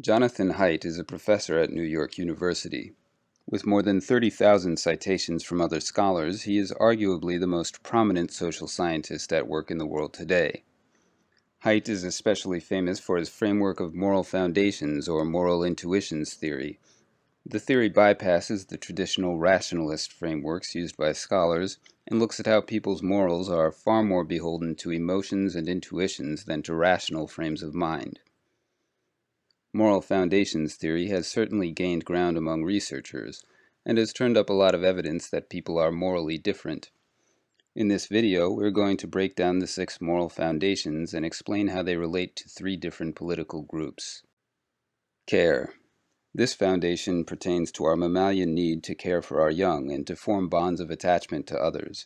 Jonathan Haidt is a professor at New York University. With more than 30,000 citations from other scholars, he is arguably the most prominent social scientist at work in the world today. Haidt is especially famous for his framework of moral foundations or moral intuitions theory. The theory bypasses the traditional rationalist frameworks used by scholars and looks at how people's morals are far more beholden to emotions and intuitions than to rational frames of mind. Moral foundations theory has certainly gained ground among researchers, and has turned up a lot of evidence that people are morally different. In this video, we're going to break down the 6 moral foundations and explain how they relate to 3 different political groups. Care. This foundation pertains to our mammalian need to care for our young and to form bonds of attachment to others.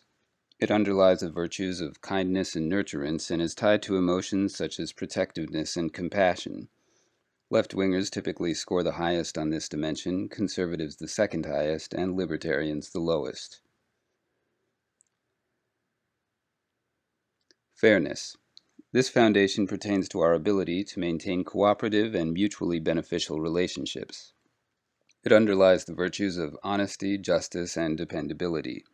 It underlies the virtues of kindness and nurturance and is tied to emotions such as protectiveness and compassion. Left-wingers typically score the highest on this dimension, conservatives the second highest, and libertarians the lowest. Fairness. This foundation pertains to our ability to maintain cooperative and mutually beneficial relationships. It underlies the virtues of honesty, justice, and dependability.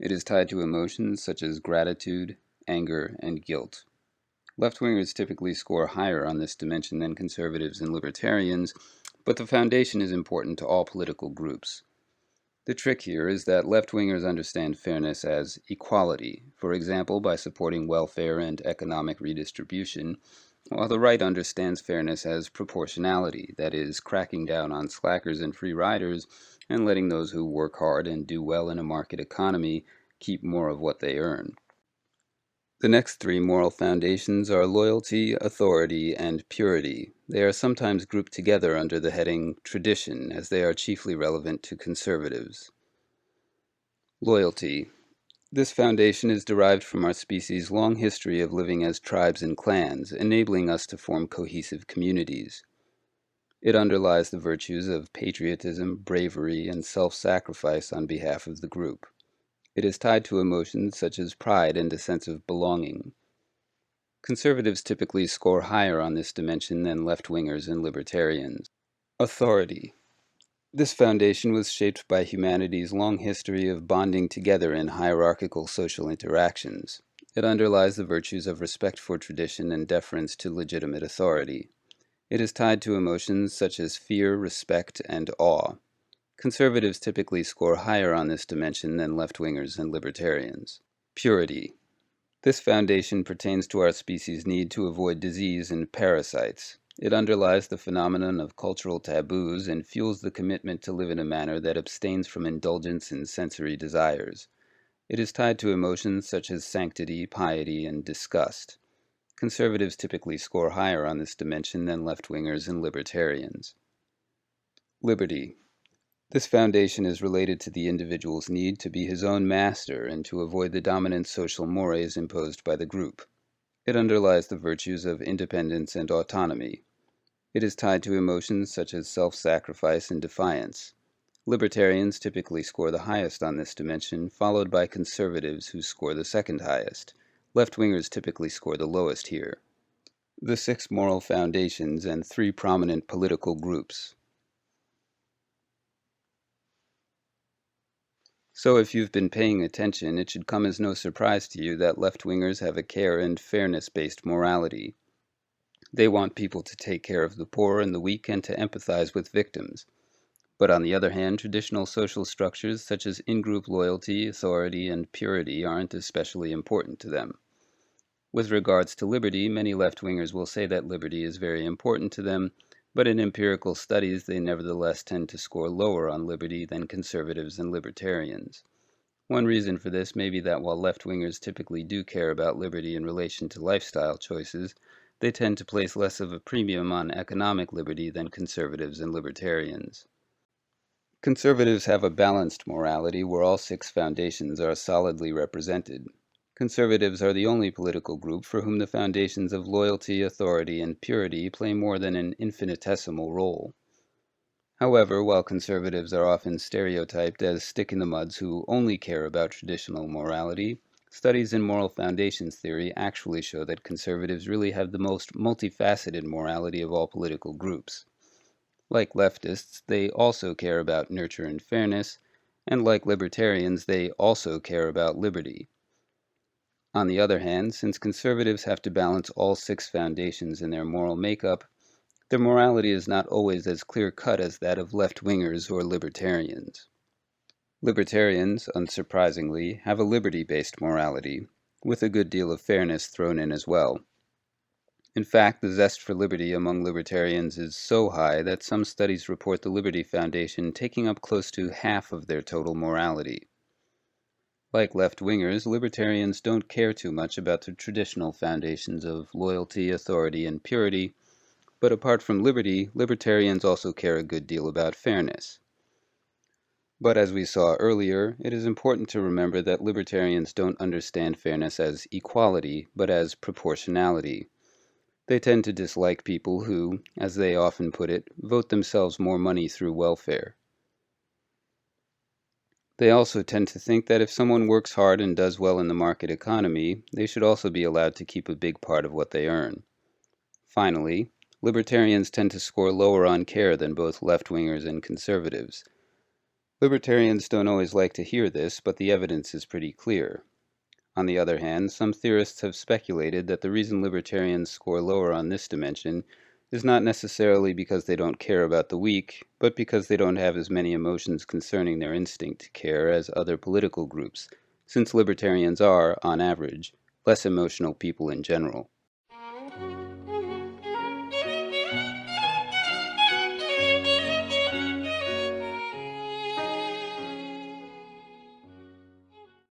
It is tied to emotions such as gratitude, anger, and guilt. Left-wingers typically score higher on this dimension than conservatives and libertarians, but the foundation is important to all political groups. The trick here is that left-wingers understand fairness as equality, for example by supporting welfare and economic redistribution, while the right understands fairness as proportionality, that is, cracking down on slackers and free riders and letting those who work hard and do well in a market economy keep more of what they earn. The next 3 moral foundations are loyalty, authority, and purity. They are sometimes grouped together under the heading tradition, as they are chiefly relevant to conservatives. Loyalty. This foundation is derived from our species' long history of living as tribes and clans, enabling us to form cohesive communities. It underlies the virtues of patriotism, bravery, and self-sacrifice on behalf of the group. It is tied to emotions such as pride and a sense of belonging. Conservatives typically score higher on this dimension than left-wingers and libertarians. Authority. This foundation was shaped by humanity's long history of bonding together in hierarchical social interactions. It underlies the virtues of respect for tradition and deference to legitimate authority. It is tied to emotions such as fear, respect, and awe. Conservatives typically score higher on this dimension than left-wingers and libertarians. Purity. This foundation pertains to our species' need to avoid disease and parasites. It underlies the phenomenon of cultural taboos and fuels the commitment to live in a manner that abstains from indulgence in sensory desires. It is tied to emotions such as sanctity, piety, and disgust. Conservatives typically score higher on this dimension than left-wingers and libertarians. Liberty. This foundation is related to the individual's need to be his own master and to avoid the dominant social mores imposed by the group. It underlies the virtues of independence and autonomy. It is tied to emotions such as self-sacrifice and defiance. Libertarians typically score the highest on this dimension, followed by conservatives who score the second highest. Left-wingers typically score the lowest here. The 6 moral foundations and 3 prominent political groups. So if you've been paying attention, it should come as no surprise to you that left-wingers have a care and fairness-based morality. They want people to take care of the poor and the weak and to empathize with victims. But on the other hand, traditional social structures such as in-group loyalty, authority, and purity aren't especially important to them. With regards to liberty, many left-wingers will say that liberty is very important to them, but in empirical studies they nevertheless tend to score lower on liberty than conservatives and libertarians. One reason for this may be that while left-wingers typically do care about liberty in relation to lifestyle choices, they tend to place less of a premium on economic liberty than conservatives and libertarians. Conservatives have a balanced morality where all 6 foundations are solidly represented. Conservatives are the only political group for whom the foundations of loyalty, authority, and purity play more than an infinitesimal role. However, while conservatives are often stereotyped as stick-in-the-muds who only care about traditional morality, studies in moral foundations theory actually show that conservatives really have the most multifaceted morality of all political groups. Like leftists, they also care about nurture and fairness, and like libertarians, they also care about liberty. On the other hand, since conservatives have to balance all six foundations in their moral makeup, their morality is not always as clear-cut as that of left-wingers or libertarians. Libertarians, unsurprisingly, have a liberty-based morality, with a good deal of fairness thrown in as well. In fact, the zest for liberty among libertarians is so high that some studies report the Liberty Foundation taking up close to half of their total morality. Like left-wingers, libertarians don't care too much about the traditional foundations of loyalty, authority, and purity, but apart from liberty, libertarians also care a good deal about fairness. But as we saw earlier, it is important to remember that libertarians don't understand fairness as equality, but as proportionality. They tend to dislike people who, as they often put it, vote themselves more money through welfare. They also tend to think that if someone works hard and does well in the market economy, they should also be allowed to keep a big part of what they earn. Finally, libertarians tend to score lower on care than both left-wingers and conservatives. Libertarians don't always like to hear this, but the evidence is pretty clear. On the other hand, some theorists have speculated that the reason libertarians score lower on this dimension is not necessarily because they don't care about the weak, but because they don't have as many emotions concerning their instinct to care as other political groups, since libertarians are, on average, less emotional people in general.